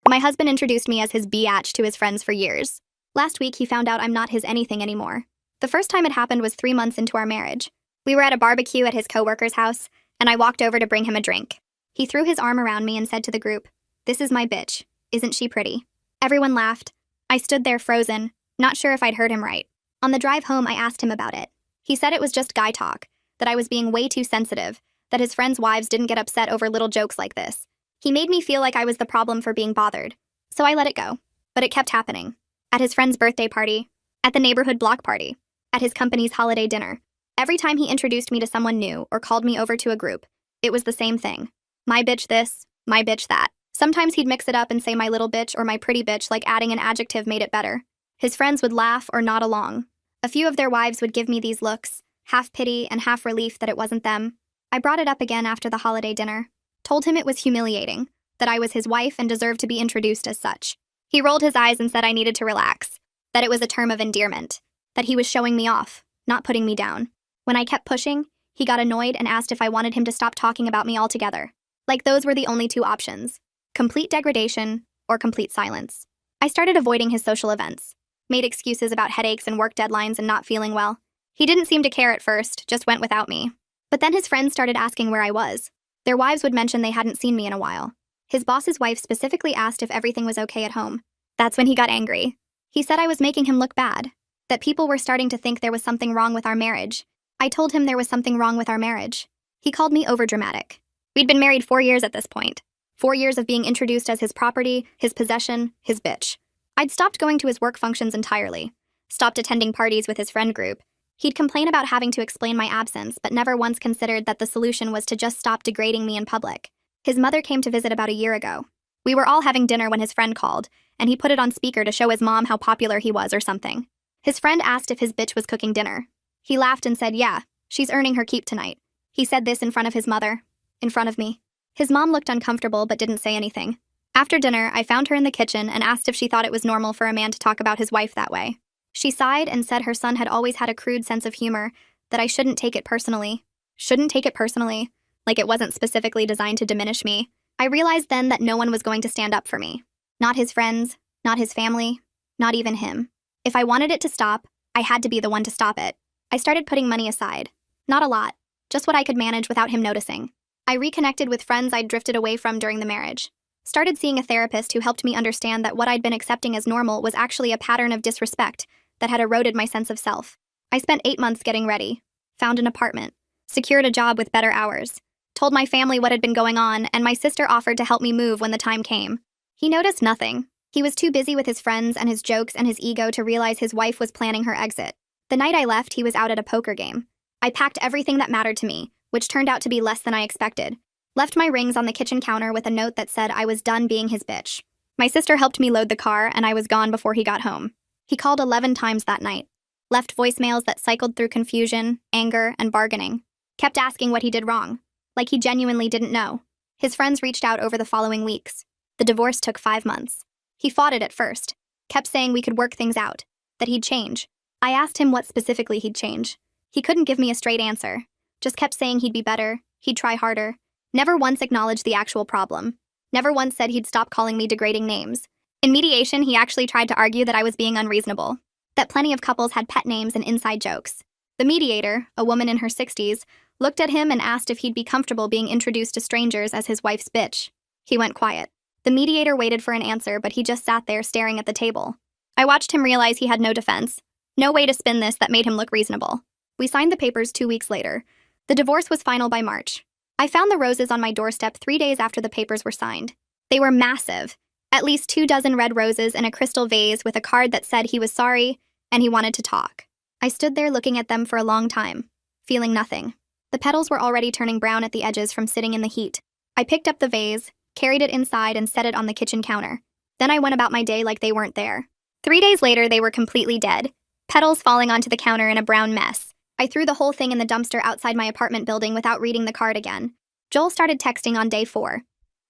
My husband introduced me as his biatch to his friends for years. Last week, he found out I'm not his anything anymore. The first time it happened was 3 months into our marriage. We were at a barbecue at his coworker's house, and I walked over to bring him a drink. He threw his arm around me and said to the group, "This is my bitch. Isn't she pretty?" Everyone laughed. I stood there frozen, not sure if I'd heard him right. On the drive home, I asked him about it. He said it was just guy talk, that I was being way too sensitive, that his friends' wives didn't get upset over little jokes like this. He made me feel like I was the problem for being bothered, so I let it go. But it kept happening. At his friend's birthday party, at the neighborhood block party, at his company's holiday dinner. Every time he introduced me to someone new or called me over to a group, it was the same thing. My bitch this, my bitch that. Sometimes he'd mix it up and say my little bitch or my pretty bitch, like adding an adjective made it better. His friends would laugh or nod along. A few of their wives would give me these looks, half pity and half relief that it wasn't them. I brought it up again after the holiday dinner. Told him it was humiliating, that I was his wife and deserved to be introduced as such. He rolled his eyes and said I needed to relax, that it was a term of endearment, that he was showing me off, not putting me down. When I kept pushing, he got annoyed and asked if I wanted him to stop talking about me altogether. Like those were the only two options: complete degradation or complete silence. I started avoiding his social events, made excuses about headaches and work deadlines and not feeling well. He didn't seem to care at first, just went without me. But then his friends started asking where I was. Their wives would mention they hadn't seen me in a while. His boss's wife specifically asked if everything was okay at home. That's when he got angry. He said I was making him look bad, that people were starting to think there was something wrong with our marriage. I told him there was something wrong with our marriage. He called me overdramatic. We'd been married 4 years at this point. 4 years of being introduced as his property, his possession, his bitch. I'd stopped going to his work functions entirely. Stopped attending parties with his friend group. He'd complain about having to explain my absence, but never once considered that the solution was to just stop degrading me in public. His mother came to visit about a year ago. We were all having dinner when his friend called, and he put it on speaker to show his mom how popular he was or something. His friend asked if his bitch was cooking dinner. He laughed and said, "Yeah, she's earning her keep tonight." He said this in front of his mother, in front of me. His mom looked uncomfortable but didn't say anything. After dinner, I found her in the kitchen and asked if she thought it was normal for a man to talk about his wife that way. She sighed and said her son had always had a crude sense of humor, that I shouldn't take it personally. Shouldn't take it personally, like it wasn't specifically designed to diminish me. I realized then that no one was going to stand up for me. Not his friends, not his family, not even him. If I wanted it to stop, I had to be the one to stop it. I started putting money aside. Not a lot, just what I could manage without him noticing. I reconnected with friends I'd drifted away from during the marriage. Started seeing a therapist who helped me understand that what I'd been accepting as normal was actually a pattern of disrespect that had eroded my sense of self. I spent 8 months getting ready, found an apartment, secured a job with better hours, told my family what had been going on, and my sister offered to help me move when the time came. He noticed nothing. He was too busy with his friends and his jokes and his ego to realize his wife was planning her exit. The night I left, he was out at a poker game. I packed everything that mattered to me, which turned out to be less than I expected. Left my rings on the kitchen counter with a note that said I was done being his bitch. My sister helped me load the car, and I was gone before he got home. He called 11 times that night. Left voicemails that cycled through confusion, anger, and bargaining. Kept asking what he did wrong, like he genuinely didn't know. His friends reached out over the following weeks. The divorce took 5 months. He fought it at first. Kept saying we could work things out, that he'd change. I asked him what specifically he'd change. He couldn't give me a straight answer. Just kept saying he'd be better, he'd try harder. Never once acknowledged the actual problem. Never once said he'd stop calling me degrading names. In mediation, he actually tried to argue that I was being unreasonable, that plenty of couples had pet names and inside jokes. The mediator, a woman in her 60s, looked at him and asked if he'd be comfortable being introduced to strangers as his wife's bitch. He went quiet. The mediator waited for an answer, but he just sat there staring at the table. I watched him realize he had no defense, no way to spin this that made him look reasonable. We signed the papers 2 weeks later. The divorce was final by March. I found the roses on my doorstep 3 days after the papers were signed. They were massive. At least 2 dozen red roses in a crystal vase with a card that said he was sorry and he wanted to talk. I stood there looking at them for a long time, feeling nothing. The petals were already turning brown at the edges from sitting in the heat. I picked up the vase, carried it inside, and set it on the kitchen counter. Then I went about my day like they weren't there. 3 days later, they were completely dead, petals falling onto the counter in a brown mess. I threw the whole thing in the dumpster outside my apartment building without reading the card again. Joel started texting on day 4.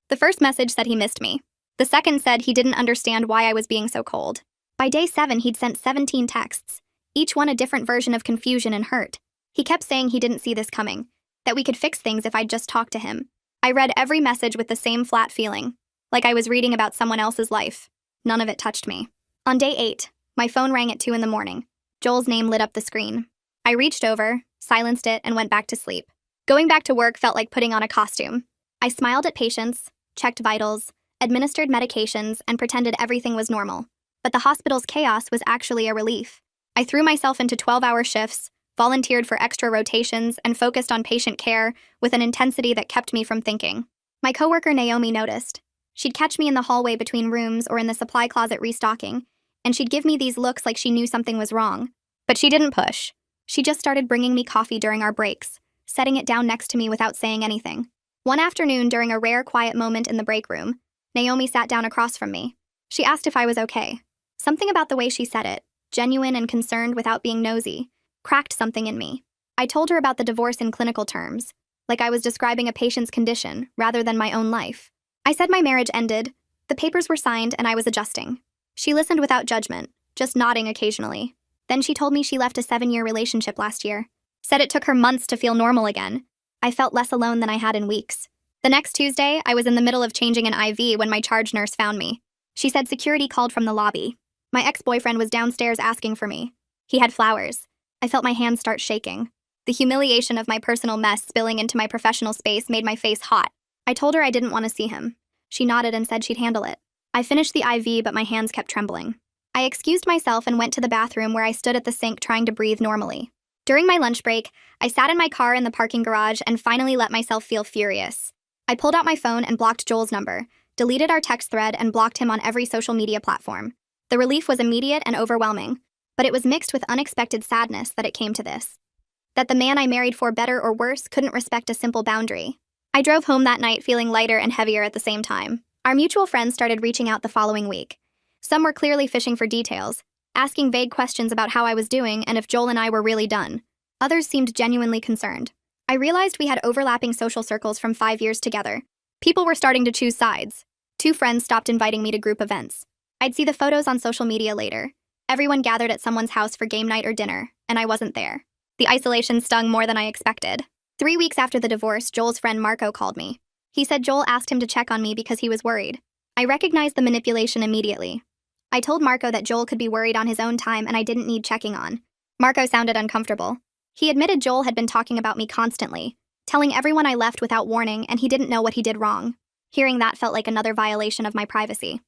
The first message said he missed me. The second said he didn't understand why I was being so cold. By day 7, he'd sent 17 texts, each one a different version of confusion and hurt. He kept saying he didn't see this coming, that we could fix things if I'd just talk to him. I read every message with the same flat feeling. like I was reading about someone else's life. None of it touched me. On day 8, my phone rang at 2 in the morning. Joel's name lit up the screen. I reached over, silenced it, and went back to sleep. Going back to work felt like putting on a costume. I smiled at patients, checked vitals, administered medications, and pretended everything was normal. But the hospital's chaos was actually a relief. I threw myself into 12-hour shifts, volunteered for extra rotations, and focused on patient care with an intensity that kept me from thinking. My coworker Naomi noticed. She'd catch me in the hallway between rooms or in the supply closet restocking, and she'd give me these looks like she knew something was wrong. But she didn't push. She just started bringing me coffee during our breaks, setting it down next to me without saying anything. One afternoon, during a rare quiet moment in the break room, Naomi sat down across from me. She asked if I was okay. Something about the way she said it, genuine and concerned without being nosy, cracked something in me. I told her about the divorce in clinical terms, like I was describing a patient's condition rather than my own life. I said my marriage ended, the papers were signed, and I was adjusting. She listened without judgment, just nodding occasionally. Then she told me she left a 7-year relationship last year. Said it took her months to feel normal again. I felt less alone than I had in weeks. The next Tuesday, I was in the middle of changing an IV when my charge nurse found me. She said security called from the lobby. My ex-boyfriend was downstairs asking for me. He had flowers. I felt my hands start shaking. The humiliation of my personal mess spilling into my professional space made my face hot. I told her I didn't want to see him. She nodded and said she'd handle it. I finished the IV, but my hands kept trembling. I excused myself and went to the bathroom where I stood at the sink trying to breathe normally. During my lunch break, I sat in my car in the parking garage and finally let myself feel furious. I pulled out my phone and blocked Joel's number, deleted our text thread, and blocked him on every social media platform. The relief was immediate and overwhelming, but it was mixed with unexpected sadness that it came to this. That the man I married for better or worse couldn't respect a simple boundary. I drove home that night feeling lighter and heavier at the same time. Our mutual friends started reaching out the following week. Some were clearly fishing for details, asking vague questions about how I was doing and if Joel and I were really done. Others seemed genuinely concerned. I realized we had overlapping social circles from 5 years together. People were starting to choose sides. 2 friends stopped inviting me to group events. I'd see the photos on social media later. Everyone gathered at someone's house for game night or dinner, and I wasn't there. The isolation stung more than I expected. 3 weeks after the divorce, Joel's friend Marco called me. He said Joel asked him to check on me because he was worried. I recognized the manipulation immediately. I told Marco that Joel could be worried on his own time and I didn't need checking on. Marco sounded uncomfortable. He admitted Joel had been talking about me constantly, telling everyone I left without warning, and he didn't know what he did wrong. Hearing that felt like another violation of my privacy.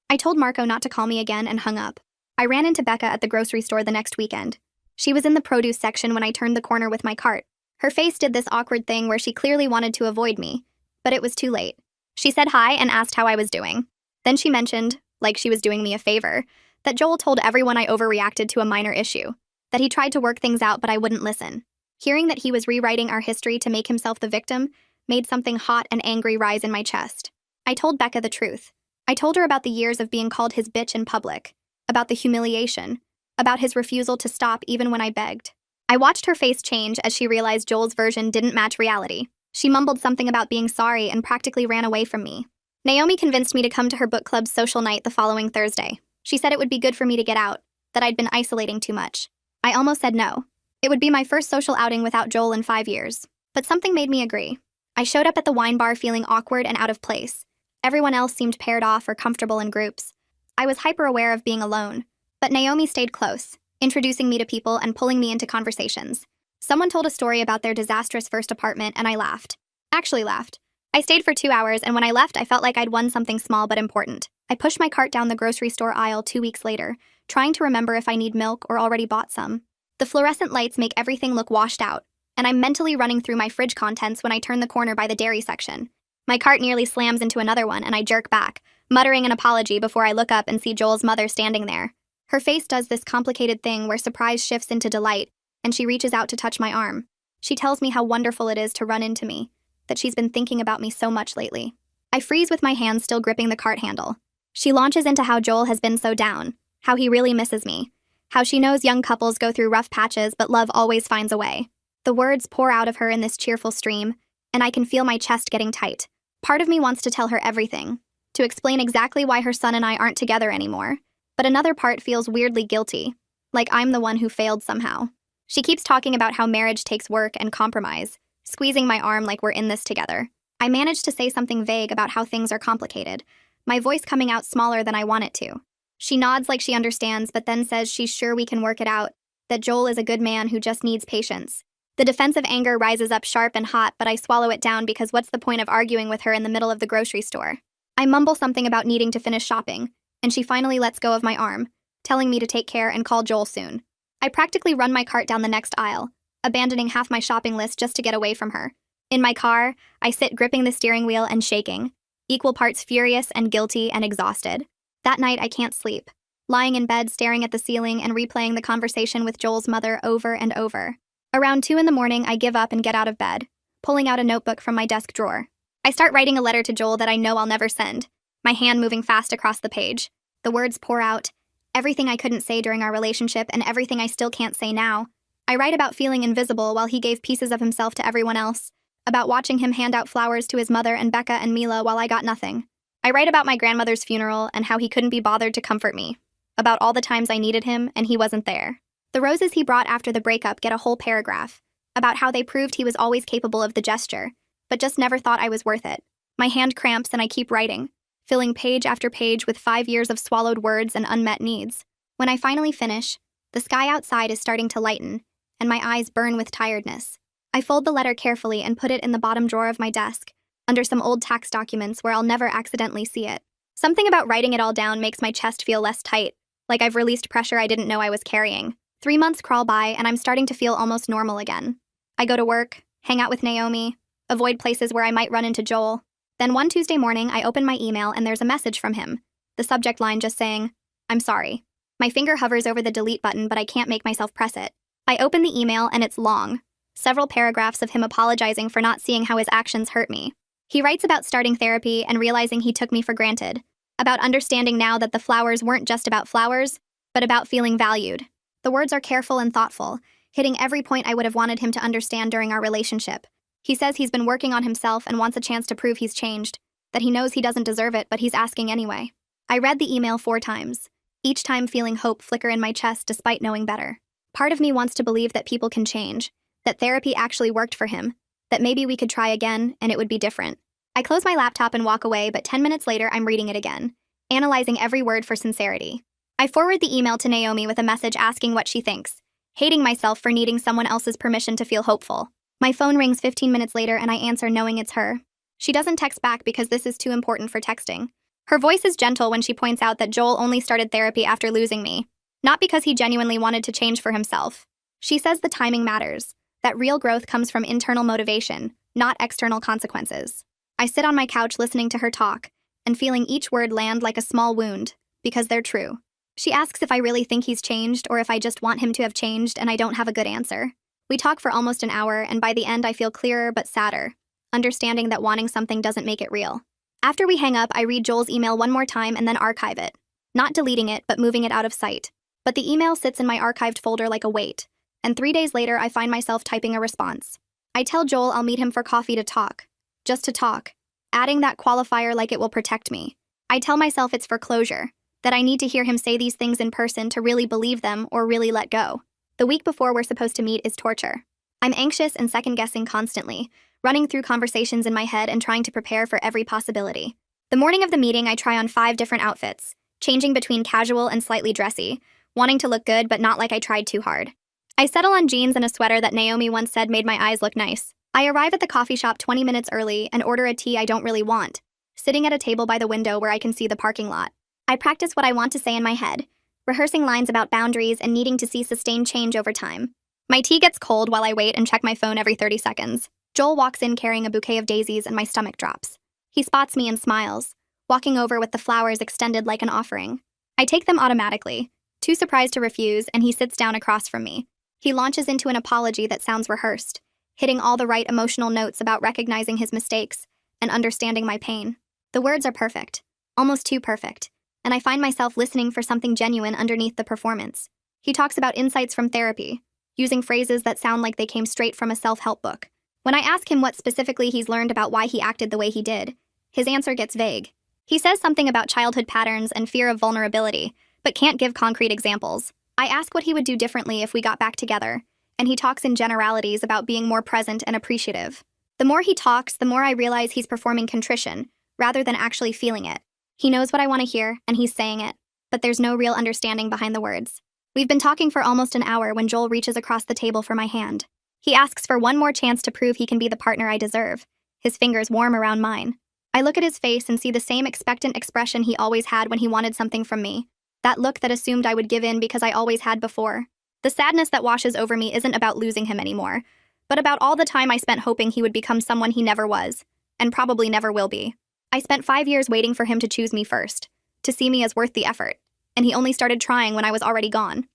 I told Marco not to call me again and hung up. I ran into Becca at the grocery store the next weekend. She was in the produce section when I turned the corner with my cart. Her face did this awkward thing where she clearly wanted to avoid me, but it was too late. She said hi and asked how I was doing. Then she mentioned, like she was doing me a favor, that Joel told everyone I overreacted to a minor issue, that he tried to work things out but I wouldn't listen. Hearing that he was rewriting our history to make himself the victim made something hot and angry rise in my chest. I told Becca the truth. I told her about the years of being called his bitch in public, about the humiliation, about his refusal to stop even when I begged. I watched her face change as she realized Joel's version didn't match reality. She mumbled something about being sorry and practically ran away from me. Naomi convinced me to come to her book club's social night the following Thursday. She said it would be good for me to get out, that I'd been isolating too much. I almost said no. It would be my first social outing without Joel in 5 years. But something made me agree. I showed up at the wine bar feeling awkward and out of place. Everyone else seemed paired off or comfortable in groups. I was hyper-aware of being alone. But Naomi stayed close, introducing me to people and pulling me into conversations. Someone told a story about their disastrous first apartment, and I laughed. Actually laughed. I stayed for 2 hours, and when I left, I felt like I'd won something small but important. I pushed my cart down the grocery store aisle 2 weeks later, trying to remember if I need milk or already bought some. The fluorescent lights make everything look washed out, and I'm mentally running through my fridge contents when I turn the corner by the dairy section. My cart nearly slams into another one, and I jerk back, muttering an apology before I look up and see Joel's mother standing there. Her face does this complicated thing where surprise shifts into delight, and she reaches out to touch my arm. She tells me how wonderful it is to run into me, that she's been thinking about me so much lately. I freeze with my hands still gripping the cart handle. She launches into how Joel has been so down, how he really misses me, how she knows young couples go through rough patches but love always finds a way. The words pour out of her in this cheerful stream, and I can feel my chest getting tight. Part of me wants to tell her everything, to explain exactly why her son and I aren't together anymore, but another part feels weirdly guilty, like I'm the one who failed somehow. She keeps talking about how marriage takes work and compromise, squeezing my arm like we're in this together. I managed to say something vague about how things are complicated, my voice coming out smaller than I want it to. She nods like she understands, but then says she's sure we can work it out, that Joel is a good man who just needs patience. The defensive anger rises up sharp and hot, but I swallow it down because what's the point of arguing with her in the middle of the grocery store? I mumble something about needing to finish shopping, and she finally lets go of my arm, telling me to take care and call Joel soon. I practically run my cart down the next aisle, abandoning half my shopping list just to get away from her. In my car, I sit gripping the steering wheel and shaking, equal parts furious and guilty and exhausted. That night, I can't sleep, lying in bed staring at the ceiling and replaying the conversation with Joel's mother over and over. Around 2 a.m, I give up and get out of bed, pulling out a notebook from my desk drawer. I start writing a letter to Joel that I know I'll never send, my hand moving fast across the page. The words pour out, everything I couldn't say during our relationship and everything I still can't say now. I write about feeling invisible while he gave pieces of himself to everyone else, about watching him hand out flowers to his mother and Becca and Mila while I got nothing. I write about my grandmother's funeral and how he couldn't be bothered to comfort me, about all the times I needed him and he wasn't there. The roses he brought after the breakup get a whole paragraph, about how they proved he was always capable of the gesture, but just never thought I was worth it. My hand cramps and I keep writing, filling page after page with 5 years of swallowed words and unmet needs. When I finally finish, the sky outside is starting to lighten, and my eyes burn with tiredness. I fold the letter carefully and put it in the bottom drawer of my desk, under some old tax documents where I'll never accidentally see it. Something about writing it all down makes my chest feel less tight, like I've released pressure I didn't know I was carrying. 3 months crawl by and I'm starting to feel almost normal again. I go to work, hang out with Naomi, avoid places where I might run into Joel. Then one Tuesday morning, I open my email and there's a message from him, the subject line just saying, "I'm sorry." My finger hovers over the delete button, but I can't make myself press it. I open the email and it's long, several paragraphs of him apologizing for not seeing how his actions hurt me. He writes about starting therapy and realizing he took me for granted, about understanding now that the flowers weren't just about flowers, but about feeling valued. The words are careful and thoughtful, hitting every point I would have wanted him to understand during our relationship. He says he's been working on himself and wants a chance to prove he's changed, that he knows he doesn't deserve it, but he's asking anyway. I read the email 4 times, each time feeling hope flicker in my chest despite knowing better. Part of me wants to believe that people can change, that therapy actually worked for him, that maybe we could try again and it would be different. I close my laptop and walk away, but 10 minutes later I'm reading it again, analyzing every word for sincerity. I forward the email to Naomi with a message asking what she thinks, hating myself for needing someone else's permission to feel hopeful. My phone rings 15 minutes later and I answer knowing it's her. She doesn't text back because this is too important for texting. Her voice is gentle when she points out that Joel only started therapy after losing me, not because he genuinely wanted to change for himself. She says the timing matters, that real growth comes from internal motivation, not external consequences. I sit on my couch listening to her talk and feeling each word land like a small wound, because they're true. She asks if I really think he's changed or if I just want him to have changed, and I don't have a good answer. We talk for almost an hour, and by the end I feel clearer but sadder, understanding that wanting something doesn't make it real. After we hang up, I read Joel's email one more time and then archive it. Not deleting it, but moving it out of sight. But the email sits in my archived folder like a weight, and 3 days later I find myself typing a response. I tell Joel I'll meet him for coffee to talk. Just to talk. Adding that qualifier like it will protect me. I tell myself it's for closure, that I need to hear him say these things in person to really believe them or really let go. The week before we're supposed to meet is torture. I'm anxious and second-guessing constantly, running through conversations in my head and trying to prepare for every possibility. The morning of the meeting, I try on 5 different outfits, changing between casual and slightly dressy, wanting to look good but not like I tried too hard. I settle on jeans and a sweater that Naomi once said made my eyes look nice. I arrive at the coffee shop 20 minutes early and order a tea I don't really want, sitting at a table by the window where I can see the parking lot. I practice what I want to say in my head, rehearsing lines about boundaries and needing to see sustained change over time. My tea gets cold while I wait and check my phone every 30 seconds. Joel walks in carrying a bouquet of daisies and my stomach drops. He spots me and smiles, walking over with the flowers extended like an offering. I take them automatically, too surprised to refuse, and he sits down across from me. He launches into an apology that sounds rehearsed, hitting all the right emotional notes about recognizing his mistakes and understanding my pain. The words are perfect, almost too perfect, and I find myself listening for something genuine underneath the performance. He talks about insights from therapy, using phrases that sound like they came straight from a self-help book. When I ask him what specifically he's learned about why he acted the way he did, his answer gets vague. He says something about childhood patterns and fear of vulnerability, but can't give concrete examples. I ask what he would do differently if we got back together, and he talks in generalities about being more present and appreciative. The The more he talks, the more I realize he's performing contrition, rather than actually feeling it. He knows what I want to hear, and he's saying it, but there's no real understanding behind the words. We've been talking for almost an hour when Joel reaches across the table for my hand. He asks for one more chance to prove he can be the partner I deserve, his fingers warm around mine. I look at his face and see the same expectant expression he always had when he wanted something from me. That look that assumed I would give in because I always had before. The sadness that washes over me isn't about losing him anymore, but about all the time I spent hoping he would become someone he never was, and probably never will be. I spent 5 years waiting for him to choose me first, to see me as worth the effort, and he only started trying when I was already gone.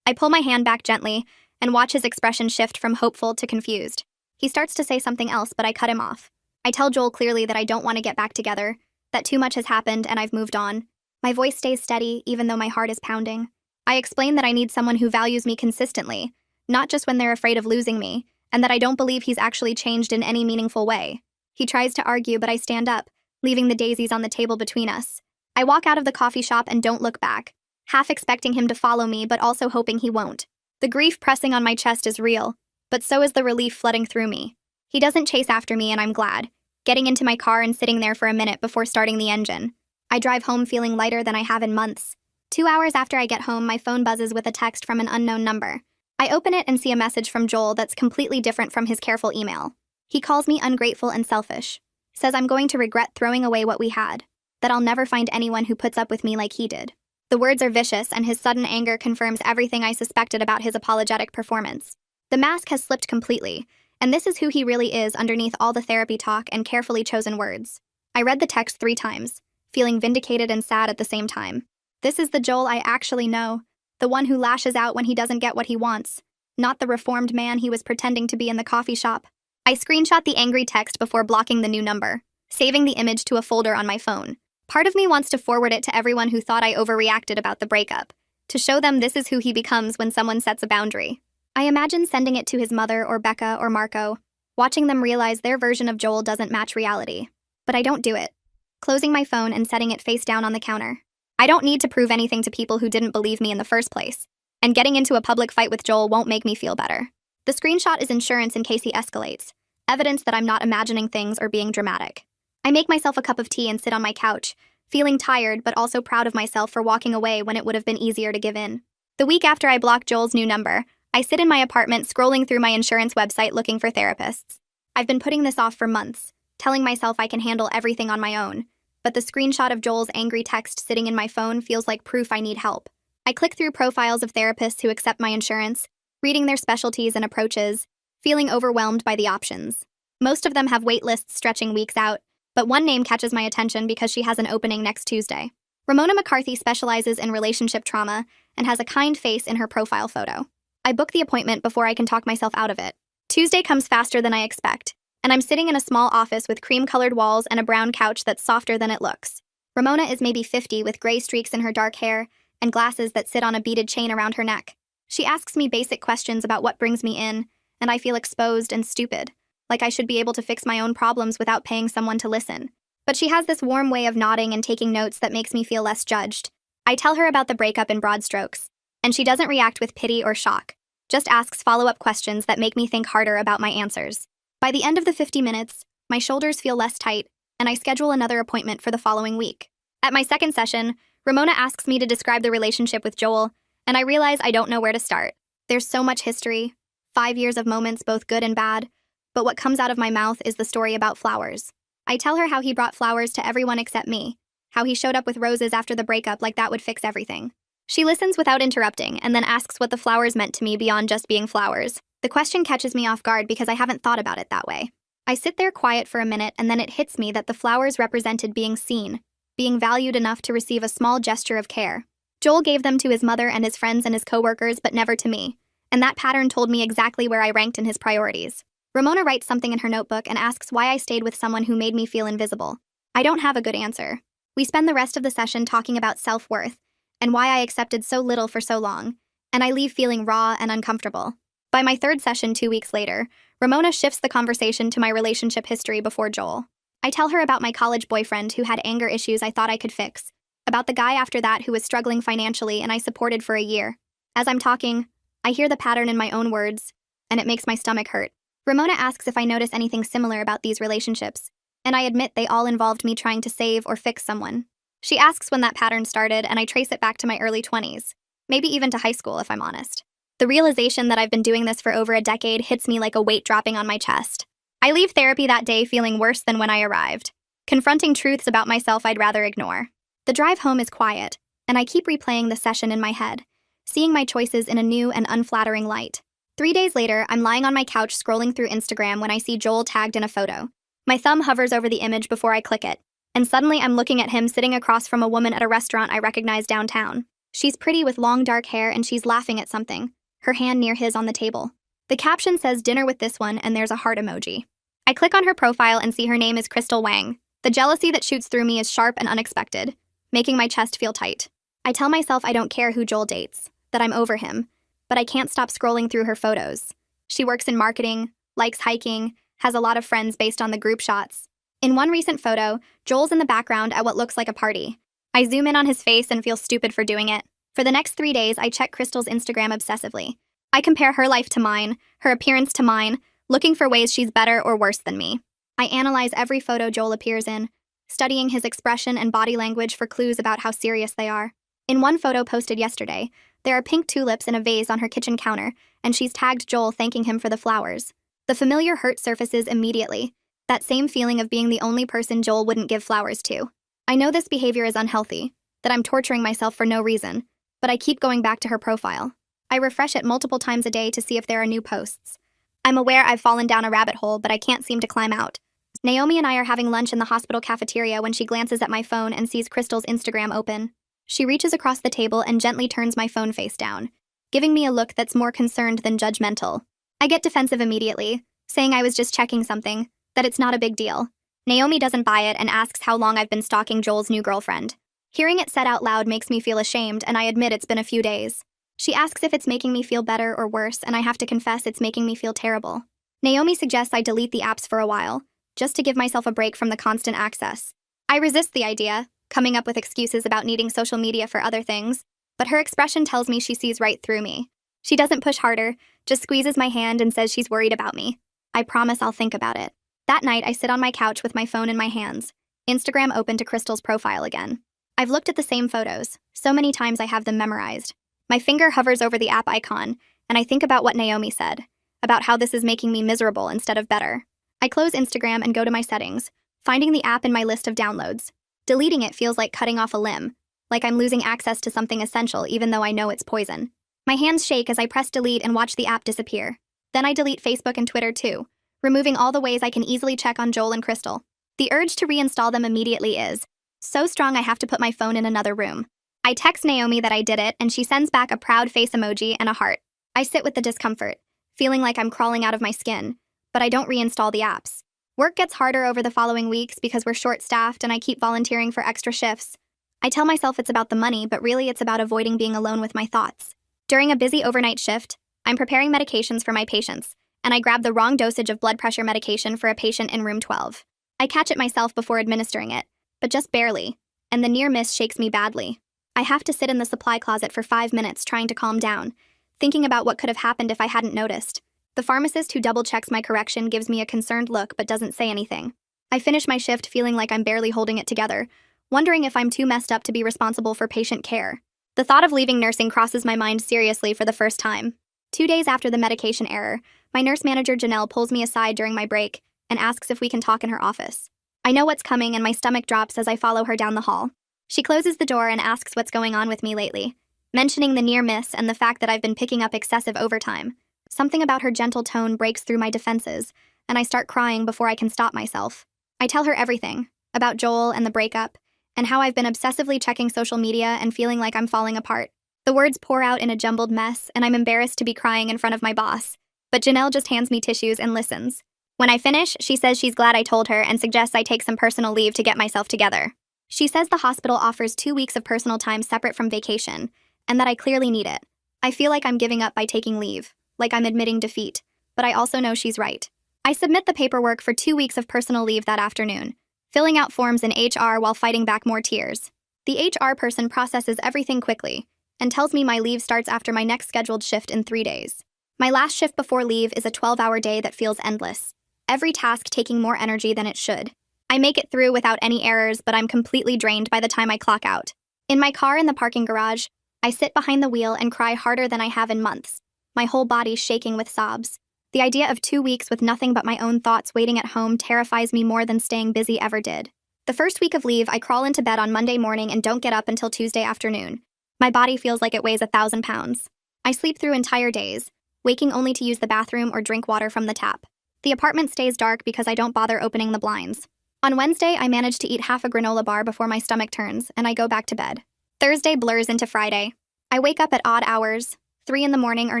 I pull my hand back gently and watch his expression shift from hopeful to confused. He starts to say something else, but I cut him off. I tell Joel clearly that I don't want to get back together, that too much has happened and I've moved on. My voice stays steady, even though my heart is pounding. I explain that I need someone who values me consistently, not just when they're afraid of losing me, and that I don't believe he's actually changed in any meaningful way. He tries to argue, but I stand up, leaving the daisies on the table between us. I walk out of the coffee shop and don't look back, half expecting him to follow me, but also hoping he won't. The grief pressing on my chest is real, but so is the relief flooding through me. He doesn't chase after me, and I'm glad, getting into my car and sitting there for a minute before starting the engine. I drive home feeling lighter than I have in months. 2 hours after I get home, my phone buzzes with a text from an unknown number. I open it and see a message from Joel that's completely different from his careful email. He calls me ungrateful and selfish, says I'm going to regret throwing away what we had, that I'll never find anyone who puts up with me like he did. The words are vicious, and his sudden anger confirms everything I suspected about his apologetic performance. The mask has slipped completely, and this is who he really is underneath all the therapy talk and carefully chosen words. I read the text 3 times, feeling vindicated and sad at the same time. This is the Joel I actually know, the one who lashes out when he doesn't get what he wants, not the reformed man he was pretending to be in the coffee shop. I screenshot the angry text before blocking the new number, saving the image to a folder on my phone. Part of me wants to forward it to everyone who thought I overreacted about the breakup, to show them this is who he becomes when someone sets a boundary. I imagine sending it to his mother or Becca or Marco, watching them realize their version of Joel doesn't match reality. But I don't do it, closing my phone and setting it face down on the counter. I don't need to prove anything to people who didn't believe me in the first place, and getting into a public fight with Joel won't make me feel better. The screenshot is insurance in case he escalates, evidence that I'm not imagining things or being dramatic. I make myself a cup of tea and sit on my couch, feeling tired but also proud of myself for walking away when it would have been easier to give in. The week after I block Joel's new number, I sit in my apartment scrolling through my insurance website looking for therapists. I've been putting this off for months, telling myself I can handle everything on my own, but the screenshot of Joel's angry text sitting in my phone feels like proof I need help. I click through profiles of therapists who accept my insurance, reading their specialties and approaches, feeling overwhelmed by the options. Most of them have wait lists stretching weeks out, but one name catches my attention because she has an opening next Tuesday. Ramona McCarthy specializes in relationship trauma and has a kind face in her profile photo. I book the appointment before I can talk myself out of it. Tuesday comes faster than I expect, and I'm sitting in a small office with cream-colored walls and a brown couch that's softer than it looks. Ramona is maybe 50 with gray streaks in her dark hair and glasses that sit on a beaded chain around her neck. She asks me basic questions about what brings me in, and I feel exposed and stupid, like I should be able to fix my own problems without paying someone to listen. But she has this warm way of nodding and taking notes that makes me feel less judged. I tell her about the breakup in broad strokes, and she doesn't react with pity or shock, just asks follow-up questions that make me think harder about my answers. By the end of the 50 minutes, my shoulders feel less tight, and I schedule another appointment for the following week. At my second session, Ramona asks me to describe the relationship with Joel, and I realize I don't know where to start. There's so much history, 5 years of moments both good and bad, but what comes out of my mouth is the story about flowers. I tell her how he brought flowers to everyone except me, how he showed up with roses after the breakup like that would fix everything. She listens without interrupting and then asks what the flowers meant to me beyond just being flowers. The question catches me off guard because I haven't thought about it that way. I sit there quiet for a minute and then it hits me that the flowers represented being seen, being valued enough to receive a small gesture of care. Joel gave them to his mother and his friends and his coworkers, but never to me, and that pattern told me exactly where I ranked in his priorities. Ramona writes something in her notebook and asks why I stayed with someone who made me feel invisible. I don't have a good answer. We spend the rest of the session talking about self-worth and why I accepted so little for so long, and I leave feeling raw and uncomfortable. By my third session 2 weeks later, Ramona shifts the conversation to my relationship history before Joel. I tell her about my college boyfriend who had anger issues I thought I could fix, about the guy after that who was struggling financially and I supported for a year. As I'm talking, I hear the pattern in my own words, and it makes my stomach hurt. Ramona asks if I notice anything similar about these relationships, and I admit they all involved me trying to save or fix someone. She asks when that pattern started, and I trace it back to my early 20s, maybe even to high school if I'm honest. The realization that I've been doing this for over a decade hits me like a weight dropping on my chest. I leave therapy that day feeling worse than when I arrived, confronting truths about myself I'd rather ignore. The drive home is quiet, and I keep replaying the session in my head, seeing my choices in a new and unflattering light. 3 days later, I'm lying on my couch scrolling through Instagram when I see Joel tagged in a photo. My thumb hovers over the image before I click it, and suddenly I'm looking at him sitting across from a woman at a restaurant I recognize downtown. She's pretty with long dark hair and she's laughing at something, her hand near his on the table. The caption says dinner with this one and there's a heart emoji. I click on her profile and see her name is Crystal Wang. The jealousy that shoots through me is sharp and unexpected, making my chest feel tight. I tell myself I don't care who Joel dates, that I'm over him, but I can't stop scrolling through her photos. She works in marketing, likes hiking, has a lot of friends based on the group shots. In one recent photo, Joel's in the background at what looks like a party. I zoom in on his face and feel stupid for doing it. For the next 3 days, I check Crystal's Instagram obsessively. I compare her life to mine, her appearance to mine, looking for ways she's better or worse than me. I analyze every photo Joel appears in, studying his expression and body language for clues about how serious they are. In one photo posted yesterday, there are pink tulips in a vase on her kitchen counter, and she's tagged Joel thanking him for the flowers. The familiar hurt surfaces immediately, that same feeling of being the only person Joel wouldn't give flowers to. I know this behavior is unhealthy, that I'm torturing myself for no reason, but I keep going back to her profile. I refresh it multiple times a day to see if there are new posts. I'm aware I've fallen down a rabbit hole, but I can't seem to climb out. Naomi and I are having lunch in the hospital cafeteria when she glances at my phone and sees Crystal's Instagram open. She reaches across the table and gently turns my phone face down, giving me a look that's more concerned than judgmental. I get defensive immediately, saying I was just checking something, that it's not a big deal. Naomi doesn't buy it and asks how long I've been stalking Joel's new girlfriend. Hearing it said out loud makes me feel ashamed, and I admit it's been a few days. She asks if it's making me feel better or worse, and I have to confess it's making me feel terrible. Naomi suggests I delete the apps for a while, just to give myself a break from the constant access. I resist the idea, coming up with excuses about needing social media for other things, but her expression tells me she sees right through me. She doesn't push harder, just squeezes my hand and says she's worried about me. I promise I'll think about it. That night, I sit on my couch with my phone in my hands, Instagram open to Crystal's profile again. I've looked at the same photos, so many times I have them memorized. My finger hovers over the app icon, and I think about what Naomi said, about how this is making me miserable instead of better. I close Instagram and go to my settings, finding the app in my list of downloads. Deleting it feels like cutting off a limb, like I'm losing access to something essential even though I know it's poison. My hands shake as I press delete and watch the app disappear. Then I delete Facebook and Twitter too, removing all the ways I can easily check on Joel and Crystal. The urge to reinstall them immediately is so strong I have to put my phone in another room. I text Naomi that I did it, and she sends back a proud face emoji and a heart. I sit with the discomfort, feeling like I'm crawling out of my skin, but I don't reinstall the apps. Work gets harder over the following weeks because we're short-staffed and I keep volunteering for extra shifts. I tell myself it's about the money, but really it's about avoiding being alone with my thoughts. During a busy overnight shift, I'm preparing medications for my patients, and I grab the wrong dosage of blood pressure medication for a patient in room 12. I catch it myself before administering it, but just barely, and the near miss shakes me badly. I have to sit in the supply closet for 5 minutes trying to calm down, thinking about what could have happened if I hadn't noticed. The pharmacist who double-checks my correction gives me a concerned look but doesn't say anything. I finish my shift feeling like I'm barely holding it together, wondering if I'm too messed up to be responsible for patient care. The thought of leaving nursing crosses my mind seriously for the first time. 2 days after the medication error, my nurse manager Janelle pulls me aside during my break and asks if we can talk in her office. I know what's coming and my stomach drops as I follow her down the hall. She closes the door and asks what's going on with me lately, mentioning the near miss and the fact that I've been picking up excessive overtime. Something about her gentle tone breaks through my defenses, and I start crying before I can stop myself. I tell her everything, about Joel and the breakup, and how I've been obsessively checking social media and feeling like I'm falling apart. The words pour out in a jumbled mess, and I'm embarrassed to be crying in front of my boss, but Janelle just hands me tissues and listens. When I finish, she says she's glad I told her and suggests I take some personal leave to get myself together. She says the hospital offers 2 weeks of personal time separate from vacation, and that I clearly need it. I feel like I'm giving up by taking leave, like I'm admitting defeat, but I also know she's right. I submit the paperwork for 2 weeks of personal leave that afternoon, filling out forms in HR while fighting back more tears. The HR person processes everything quickly and tells me my leave starts after my next scheduled shift in 3 days. My last shift before leave is a 12-hour day that feels endless. Every task taking more energy than it should. I make it through without any errors, but I'm completely drained by the time I clock out. In my car in the parking garage, I sit behind the wheel and cry harder than I have in months. My whole body's shaking with sobs. The idea of 2 weeks with nothing but my own thoughts waiting at home terrifies me more than staying busy ever did. The first week of leave, I crawl into bed on Monday morning and don't get up until Tuesday afternoon. My body feels like it weighs 1,000 pounds. I sleep through entire days, waking only to use the bathroom or drink water from the tap. The apartment stays dark because I don't bother opening the blinds. On Wednesday, I manage to eat half a granola bar before my stomach turns, and I go back to bed. Thursday blurs into Friday. I wake up at odd hours, 3 in the morning or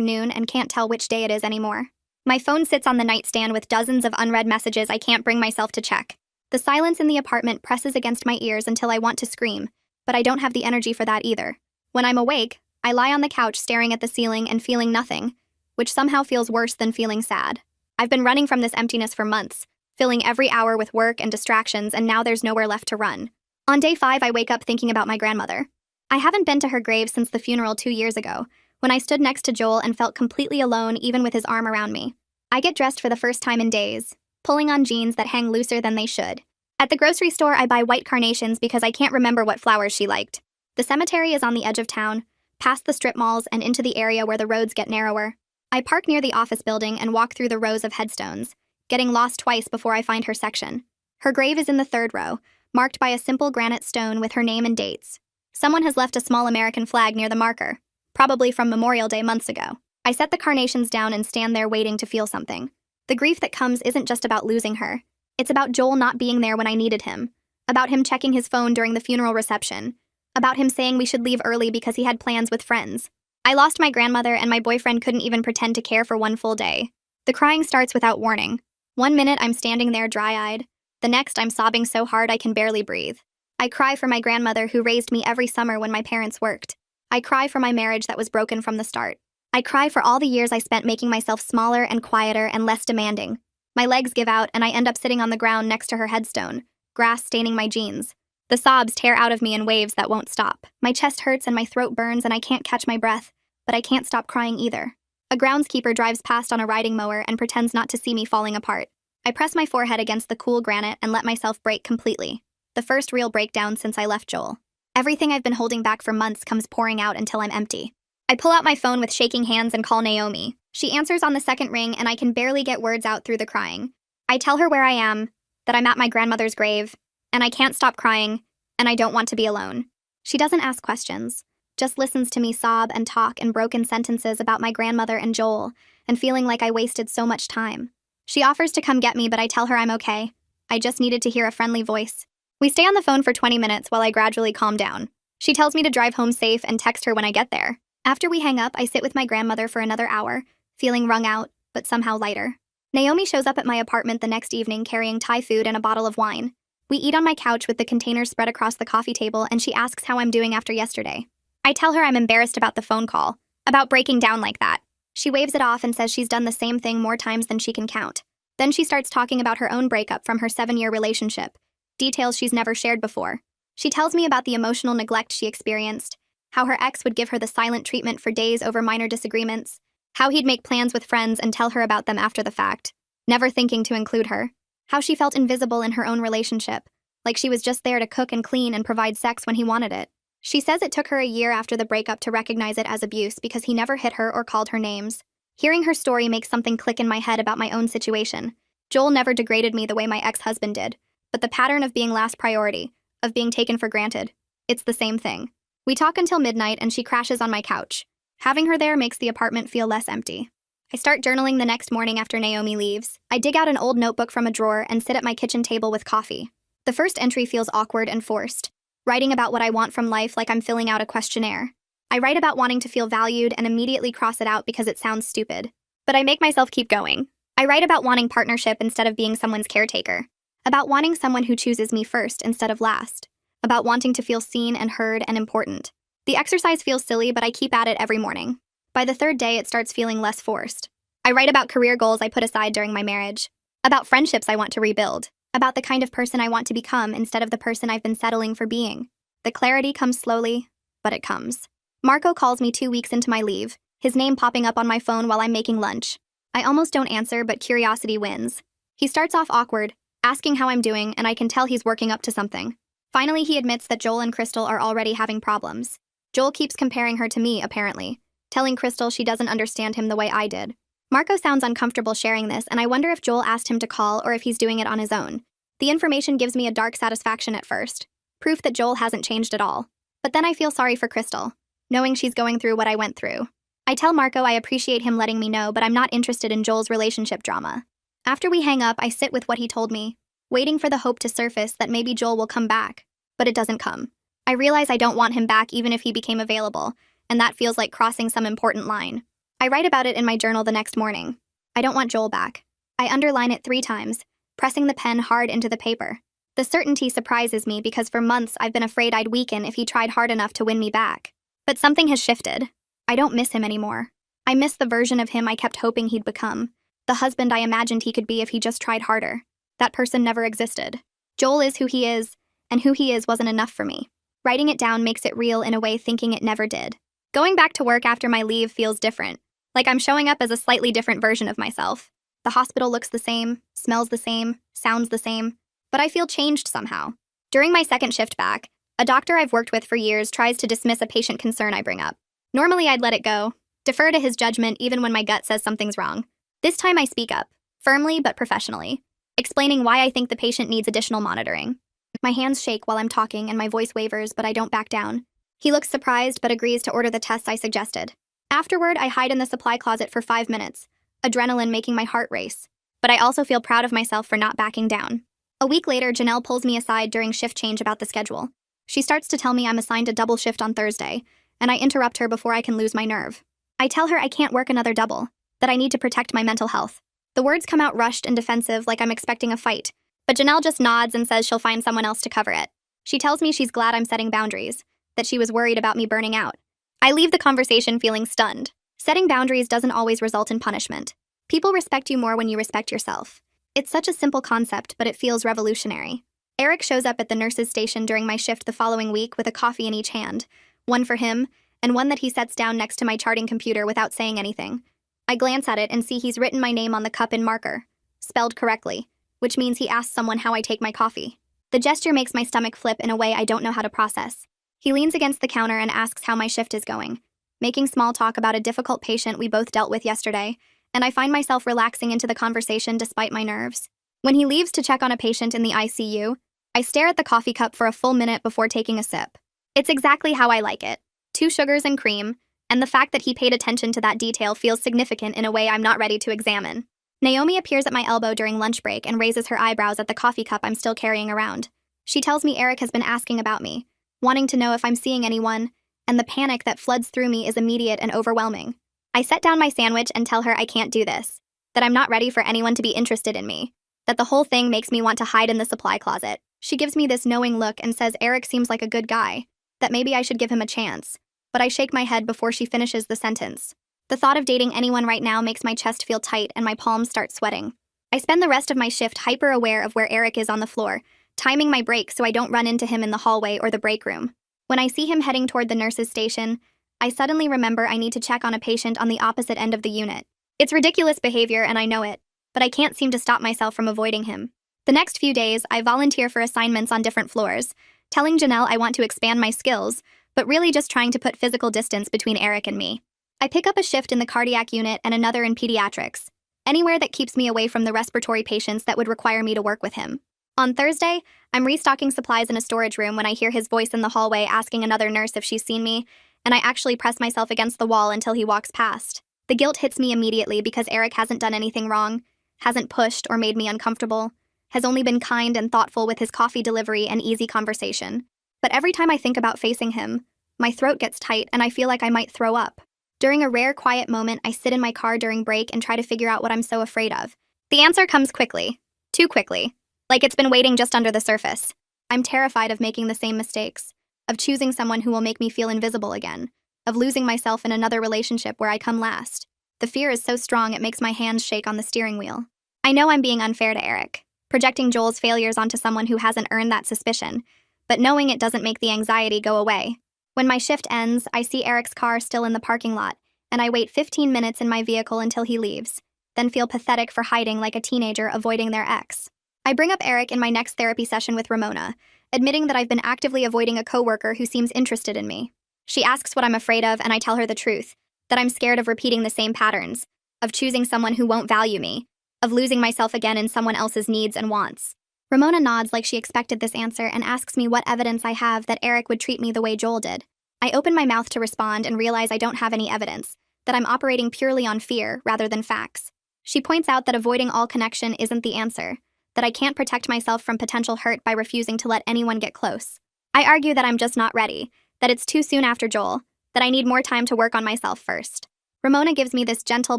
noon, and can't tell which day it is anymore. My phone sits on the nightstand with dozens of unread messages I can't bring myself to check. The silence in the apartment presses against my ears until I want to scream, but I don't have the energy for that either. When I'm awake, I lie on the couch staring at the ceiling and feeling nothing, which somehow feels worse than feeling sad. I've been running from this emptiness for months, filling every hour with work and distractions, and now there's nowhere left to run. On day 5, I wake up thinking about my grandmother. I haven't been to her grave since the funeral 2 years ago, when I stood next to Joel and felt completely alone even with his arm around me. I get dressed for the first time in days, pulling on jeans that hang looser than they should. At the grocery store, I buy white carnations because I can't remember what flowers she liked. The cemetery is on the edge of town, past the strip malls and into the area where the roads get narrower. I park near the office building and walk through the rows of headstones, getting lost twice before I find her section. Her grave is in the 3rd row, marked by a simple granite stone with her name and dates. Someone has left a small American flag near the marker, probably from Memorial Day months ago. I set the carnations down and stand there waiting to feel something. The grief that comes isn't just about losing her. It's about Joel not being there when I needed him, about him checking his phone during the funeral reception, about him saying we should leave early because he had plans with friends. I lost my grandmother, and my boyfriend couldn't even pretend to care for one full day. The crying starts without warning. 1 minute I'm standing there dry-eyed. The next I'm sobbing so hard I can barely breathe. I cry for my grandmother who raised me every summer when my parents worked. I cry for my marriage that was broken from the start. I cry for all the years I spent making myself smaller and quieter and less demanding. My legs give out and I end up sitting on the ground next to her headstone, grass staining my jeans. The sobs tear out of me in waves that won't stop. My chest hurts and my throat burns and I can't catch my breath, but I can't stop crying either. A groundskeeper drives past on a riding mower and pretends not to see me falling apart. I press my forehead against the cool granite and let myself break completely. The first real breakdown since I left Joel. Everything I've been holding back for months comes pouring out until I'm empty. I pull out my phone with shaking hands and call Naomi. She answers on the second ring and I can barely get words out through the crying. I tell her where I am, that I'm at my grandmother's grave, and I can't stop crying, and I don't want to be alone. She doesn't ask questions, just listens to me sob and talk in broken sentences about my grandmother and Joel, and feeling like I wasted so much time. She offers to come get me, but I tell her I'm okay. I just needed to hear a friendly voice. We stay on the phone for 20 minutes while I gradually calm down. She tells me to drive home safe and text her when I get there. After we hang up, I sit with my grandmother for another hour, feeling wrung out, but somehow lighter. Naomi shows up at my apartment the next evening carrying Thai food and a bottle of wine. We eat on my couch with the containers spread across the coffee table, and she asks how I'm doing after yesterday. I tell her I'm embarrassed about the phone call, about breaking down like that. She waves it off and says she's done the same thing more times than she can count. Then she starts talking about her own breakup from her 7-year relationship, details she's never shared before. She tells me about the emotional neglect she experienced, how her ex would give her the silent treatment for days over minor disagreements, how he'd make plans with friends and tell her about them after the fact, never thinking to include her, how she felt invisible in her own relationship, like she was just there to cook and clean and provide sex when he wanted it. She says it took her a year after the breakup to recognize it as abuse because he never hit her or called her names. Hearing her story makes something click in my head about my own situation. Joel never degraded me the way my ex-husband did, but the pattern of being last priority, of being taken for granted, it's the same thing. We talk until midnight and she crashes on my couch. Having her there makes the apartment feel less empty. I start journaling the next morning after Naomi leaves. I dig out an old notebook from a drawer and sit at my kitchen table with coffee. The first entry feels awkward and forced, writing about what I want from life like I'm filling out a questionnaire. I write about wanting to feel valued and immediately cross it out because it sounds stupid. But I make myself keep going. I write about wanting partnership instead of being someone's caretaker. About wanting someone who chooses me first instead of last. About wanting to feel seen and heard and important. The exercise feels silly, but I keep at it every morning. By the third day, it starts feeling less forced. I write about career goals I put aside during my marriage. About friendships I want to rebuild. About the kind of person I want to become instead of the person I've been settling for being. The clarity comes slowly, but it comes. Marco calls me 2 weeks into my leave, his name popping up on my phone while I'm making lunch. I almost don't answer, but curiosity wins. He starts off awkward, asking how I'm doing, and I can tell he's working up to something. Finally, he admits that Joel and Crystal are already having problems. Joel keeps comparing her to me, apparently, telling Crystal she doesn't understand him the way I did. Marco sounds uncomfortable sharing this, and I wonder if Joel asked him to call or if he's doing it on his own. The information gives me a dark satisfaction at first, proof that Joel hasn't changed at all. But then I feel sorry for Crystal, knowing she's going through what I went through. I tell Marco I appreciate him letting me know, but I'm not interested in Joel's relationship drama. After we hang up, I sit with what he told me, waiting for the hope to surface that maybe Joel will come back. But it doesn't come. I realize I don't want him back even if he became available, and that feels like crossing some important line. I write about it in my journal the next morning. I don't want Joel back. I underline it 3 times, pressing the pen hard into the paper. The certainty surprises me because for months I've been afraid I'd weaken if he tried hard enough to win me back. But something has shifted. I don't miss him anymore. I miss the version of him I kept hoping he'd become, the husband I imagined he could be if he just tried harder. That person never existed. Joel is who he is, and who he is wasn't enough for me. Writing it down makes it real in a way thinking it never did. Going back to work after my leave feels different, like I'm showing up as a slightly different version of myself. The hospital looks the same, smells the same, sounds the same, but I feel changed somehow. During my second shift back, a doctor I've worked with for years tries to dismiss a patient concern I bring up. Normally I'd let it go, defer to his judgment even when my gut says something's wrong. This time I speak up, firmly but professionally, explaining why I think the patient needs additional monitoring. My hands shake while I'm talking and my voice wavers, but I don't back down. He looks surprised but agrees to order the tests I suggested. Afterward, I hide in the supply closet for 5 minutes, adrenaline making my heart race. But I also feel proud of myself for not backing down. A week later, Janelle pulls me aside during shift change about the schedule. She starts to tell me I'm assigned a double shift on Thursday, and I interrupt her before I can lose my nerve. I tell her I can't work another double, that I need to protect my mental health. The words come out rushed and defensive like I'm expecting a fight, but Janelle just nods and says she'll find someone else to cover it. She tells me she's glad I'm setting boundaries, that she was worried about me burning out. I leave the conversation feeling stunned. Setting boundaries doesn't always result in punishment. People respect you more when you respect yourself. It's such a simple concept, but it feels revolutionary. Eric shows up at the nurse's station during my shift the following week with a coffee in each hand, one for him, and one that he sets down next to my charting computer without saying anything. I glance at it and see he's written my name on the cup in marker, spelled correctly, which means he asked someone how I take my coffee. The gesture makes my stomach flip in a way I don't know how to process. He leans against the counter and asks how my shift is going, making small talk about a difficult patient we both dealt with yesterday, and I find myself relaxing into the conversation despite my nerves. When he leaves to check on a patient in the ICU, I stare at the coffee cup for a full minute before taking a sip. It's exactly how I like it. 2 sugars and cream, and the fact that he paid attention to that detail feels significant in a way I'm not ready to examine. Naomi appears at my elbow during lunch break and raises her eyebrows at the coffee cup I'm still carrying around. She tells me Eric has been asking about me, wanting to know if I'm seeing anyone, and the panic that floods through me is immediate and overwhelming. I set down my sandwich and tell her I can't do this, that I'm not ready for anyone to be interested in me, that the whole thing makes me want to hide in the supply closet. She gives me this knowing look and says Eric seems like a good guy, that maybe I should give him a chance, but I shake my head before she finishes the sentence. The thought of dating anyone right now makes my chest feel tight and my palms start sweating. I spend the rest of my shift hyper-aware of where Eric is on the floor, timing my break so I don't run into him in the hallway or the break room. When I see him heading toward the nurse's station, I suddenly remember I need to check on a patient on the opposite end of the unit. It's ridiculous behavior and I know it, but I can't seem to stop myself from avoiding him. The next few days, I volunteer for assignments on different floors, telling Janelle I want to expand my skills, but really just trying to put physical distance between Eric and me. I pick up a shift in the cardiac unit and another in pediatrics, anywhere that keeps me away from the respiratory patients that would require me to work with him. On Thursday, I'm restocking supplies in a storage room when I hear his voice in the hallway asking another nurse if she's seen me, and I actually press myself against the wall until he walks past. The guilt hits me immediately because Eric hasn't done anything wrong, hasn't pushed or made me uncomfortable, has only been kind and thoughtful with his coffee delivery and easy conversation. But every time I think about facing him, my throat gets tight and I feel like I might throw up. During a rare quiet moment, I sit in my car during break and try to figure out what I'm so afraid of. The answer comes quickly. Too quickly. Like it's been waiting just under the surface. I'm terrified of making the same mistakes, of choosing someone who will make me feel invisible again, of losing myself in another relationship where I come last. The fear is so strong it makes my hands shake on the steering wheel. I know I'm being unfair to Eric, projecting Joel's failures onto someone who hasn't earned that suspicion, but knowing it doesn't make the anxiety go away. When my shift ends, I see Eric's car still in the parking lot, and I wait 15 minutes in my vehicle until he leaves, then feel pathetic for hiding like a teenager avoiding their ex. I bring up Eric in my next therapy session with Ramona, admitting that I've been actively avoiding a coworker who seems interested in me. She asks what I'm afraid of, and I tell her the truth, that I'm scared of repeating the same patterns, of choosing someone who won't value me, of losing myself again in someone else's needs and wants. Ramona nods like she expected this answer and asks me what evidence I have that Eric would treat me the way Joel did. I open my mouth to respond and realize I don't have any evidence, that I'm operating purely on fear rather than facts. She points out that avoiding all connection isn't the answer, that I can't protect myself from potential hurt by refusing to let anyone get close. I argue that I'm just not ready, that it's too soon after Joel, that I need more time to work on myself first. Ramona gives me this gentle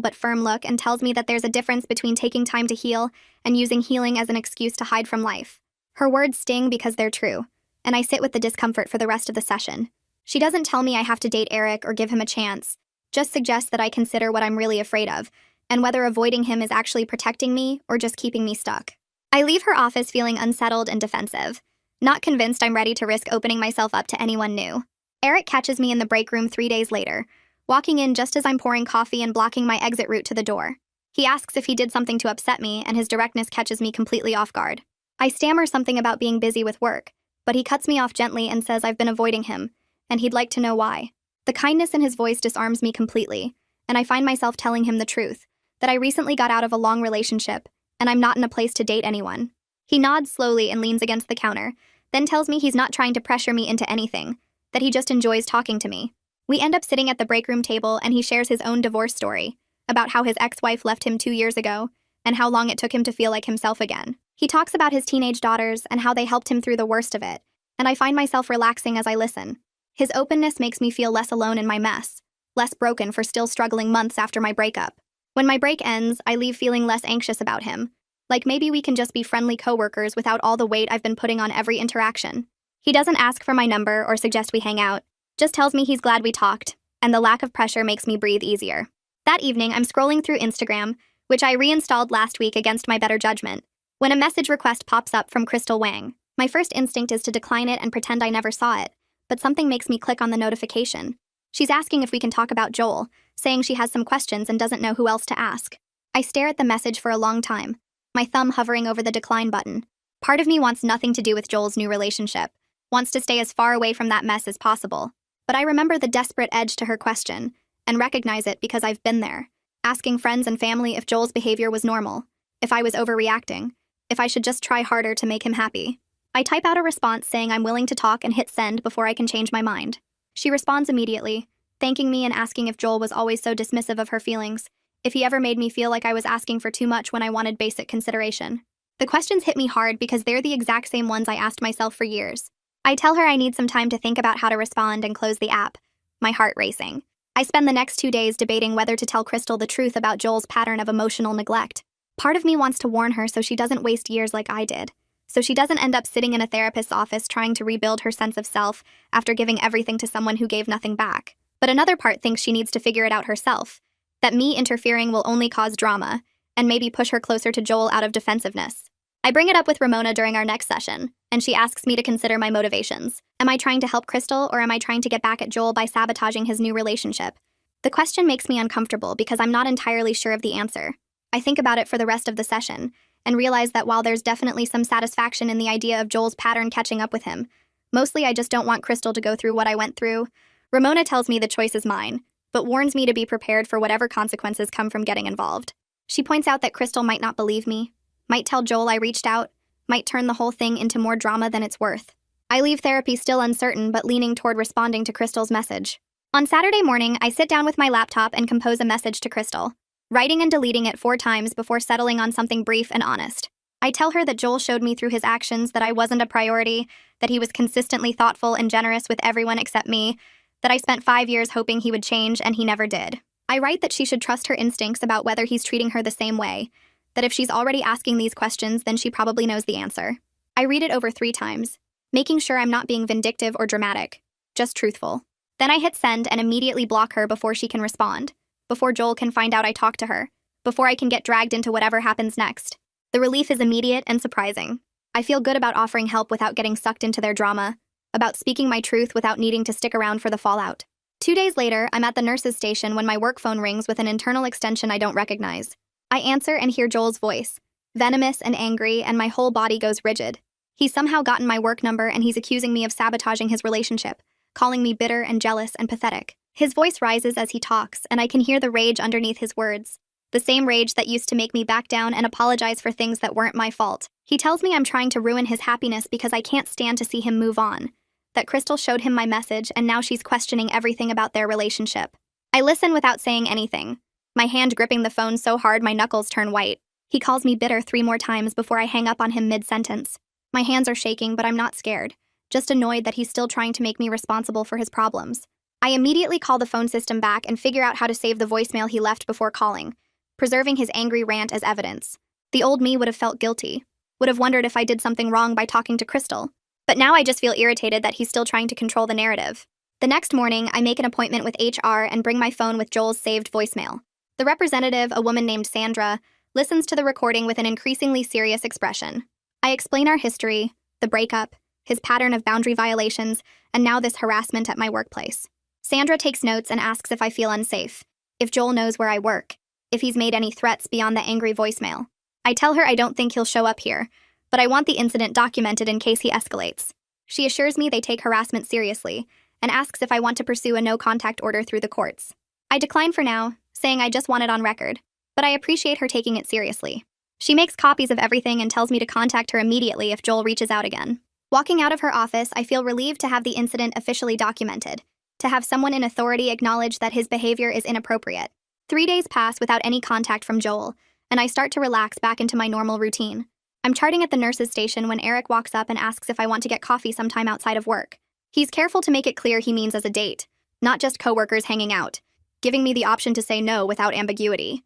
but firm look and tells me that there's a difference between taking time to heal and using healing as an excuse to hide from life. Her words sting because they're true, and I sit with the discomfort for the rest of the session. She doesn't tell me I have to date Eric or give him a chance, just suggests that I consider what I'm really afraid of, and whether avoiding him is actually protecting me or just keeping me stuck. I leave her office feeling unsettled and defensive, not convinced I'm ready to risk opening myself up to anyone new. Eric catches me in the break room 3 days later, walking in just as I'm pouring coffee and blocking my exit route to the door. He asks if he did something to upset me, and his directness catches me completely off guard. I stammer something about being busy with work, but he cuts me off gently and says I've been avoiding him, and he'd like to know why. The kindness in his voice disarms me completely, and I find myself telling him the truth, that I recently got out of a long relationship, and I'm not in a place to date anyone. He nods slowly and leans against the counter, then tells me he's not trying to pressure me into anything, that he just enjoys talking to me. We end up sitting at the break room table, and he shares his own divorce story, about how his ex-wife left him 2 years ago, and how long it took him to feel like himself again. He talks about his teenage daughters and how they helped him through the worst of it, and I find myself relaxing as I listen. His openness makes me feel less alone in my mess, less broken for still struggling months after my breakup. When my break ends, I leave feeling less anxious about him, like maybe we can just be friendly coworkers without all the weight I've been putting on every interaction. He doesn't ask for my number or suggest we hang out, just tells me he's glad we talked, and the lack of pressure makes me breathe easier. That evening, I'm scrolling through Instagram, which I reinstalled last week against my better judgment, when a message request pops up from Crystal Wang. My first instinct is to decline it and pretend I never saw it, but something makes me click on the notification. She's asking if we can talk about Joel, saying she has some questions and doesn't know who else to ask. I stare at the message for a long time, my thumb hovering over the decline button. Part of me wants nothing to do with Joel's new relationship, wants to stay as far away from that mess as possible. But I remember the desperate edge to her question, and recognize it because I've been there, asking friends and family if Joel's behavior was normal, if I was overreacting, if I should just try harder to make him happy. I type out a response saying I'm willing to talk and hit send before I can change my mind. She responds immediately, thanking me and asking if Joel was always so dismissive of her feelings, if he ever made me feel like I was asking for too much when I wanted basic consideration. The questions hit me hard because they're the exact same ones I asked myself for years. I tell her I need some time to think about how to respond and close the app, my heart racing. I spend the next 2 days debating whether to tell Crystal the truth about Joel's pattern of emotional neglect. Part of me wants to warn her so she doesn't waste years like I did, so she doesn't end up sitting in a therapist's office trying to rebuild her sense of self after giving everything to someone who gave nothing back. But another part thinks she needs to figure it out herself, that me interfering will only cause drama, and maybe push her closer to Joel out of defensiveness. I bring it up with Ramona during our next session, and she asks me to consider my motivations. Am I trying to help Crystal, or am I trying to get back at Joel by sabotaging his new relationship? The question makes me uncomfortable because I'm not entirely sure of the answer. I think about it for the rest of the session, and realize that while there's definitely some satisfaction in the idea of Joel's pattern catching up with him, mostly I just don't want Crystal to go through what I went through. Ramona tells me the choice is mine, but warns me to be prepared for whatever consequences come from getting involved. She points out that Crystal might not believe me, might tell Joel I reached out, might turn the whole thing into more drama than it's worth. I leave therapy still uncertain but leaning toward responding to Crystal's message. On Saturday morning, I sit down with my laptop and compose a message to Crystal, writing and deleting it 4 times before settling on something brief and honest. I tell her that Joel showed me through his actions that I wasn't a priority, that he was consistently thoughtful and generous with everyone except me, that I spent 5 years hoping he would change and he never did. I write that she should trust her instincts about whether he's treating her the same way, that if she's already asking these questions, then she probably knows the answer. I read it over 3 times, making sure I'm not being vindictive or dramatic, just truthful. Then I hit send and immediately block her before she can respond, before Joel can find out I talked to her, before I can get dragged into whatever happens next. The relief is immediate and surprising. I feel good about offering help without getting sucked into their drama, about speaking my truth without needing to stick around for the fallout. 2 days later, I'm at the nurse's station when my work phone rings with an internal extension I don't recognize. I answer and hear Joel's voice, venomous and angry, and my whole body goes rigid. He's somehow gotten my work number and he's accusing me of sabotaging his relationship, calling me bitter and jealous and pathetic. His voice rises as he talks, and I can hear the rage underneath his words. The same rage that used to make me back down and apologize for things that weren't my fault. He tells me I'm trying to ruin his happiness because I can't stand to see him move on. That Crystal showed him my message and now she's questioning everything about their relationship. I listen without saying anything, my hand gripping the phone so hard my knuckles turn white. He calls me bitter 3 more times before I hang up on him mid-sentence. My hands are shaking, but I'm not scared, just annoyed that he's still trying to make me responsible for his problems. I immediately call the phone system back and figure out how to save the voicemail he left before calling, preserving his angry rant as evidence. The old me would have felt guilty, would have wondered if I did something wrong by talking to Crystal. But now I just feel irritated that he's still trying to control the narrative. The next morning, I make an appointment with HR and bring my phone with Joel's saved voicemail. The representative, a woman named Sandra, listens to the recording with an increasingly serious expression. I explain our history, the breakup, his pattern of boundary violations, and now this harassment at my workplace. Sandra takes notes and asks if I feel unsafe, if Joel knows where I work, if he's made any threats beyond the angry voicemail. I tell her I don't think he'll show up here, but I want the incident documented in case he escalates. She assures me they take harassment seriously and asks if I want to pursue a no-contact order through the courts. I decline for now, saying I just want it on record, but I appreciate her taking it seriously. She makes copies of everything and tells me to contact her immediately if Joel reaches out again. Walking out of her office, I feel relieved to have the incident officially documented, to have someone in authority acknowledge that his behavior is inappropriate. 3 days pass without any contact from Joel, and I start to relax back into my normal routine. I'm charting at the nurse's station when Eric walks up and asks if I want to get coffee sometime outside of work. He's careful to make it clear he means as a date, not just coworkers hanging out, giving me the option to say no without ambiguity.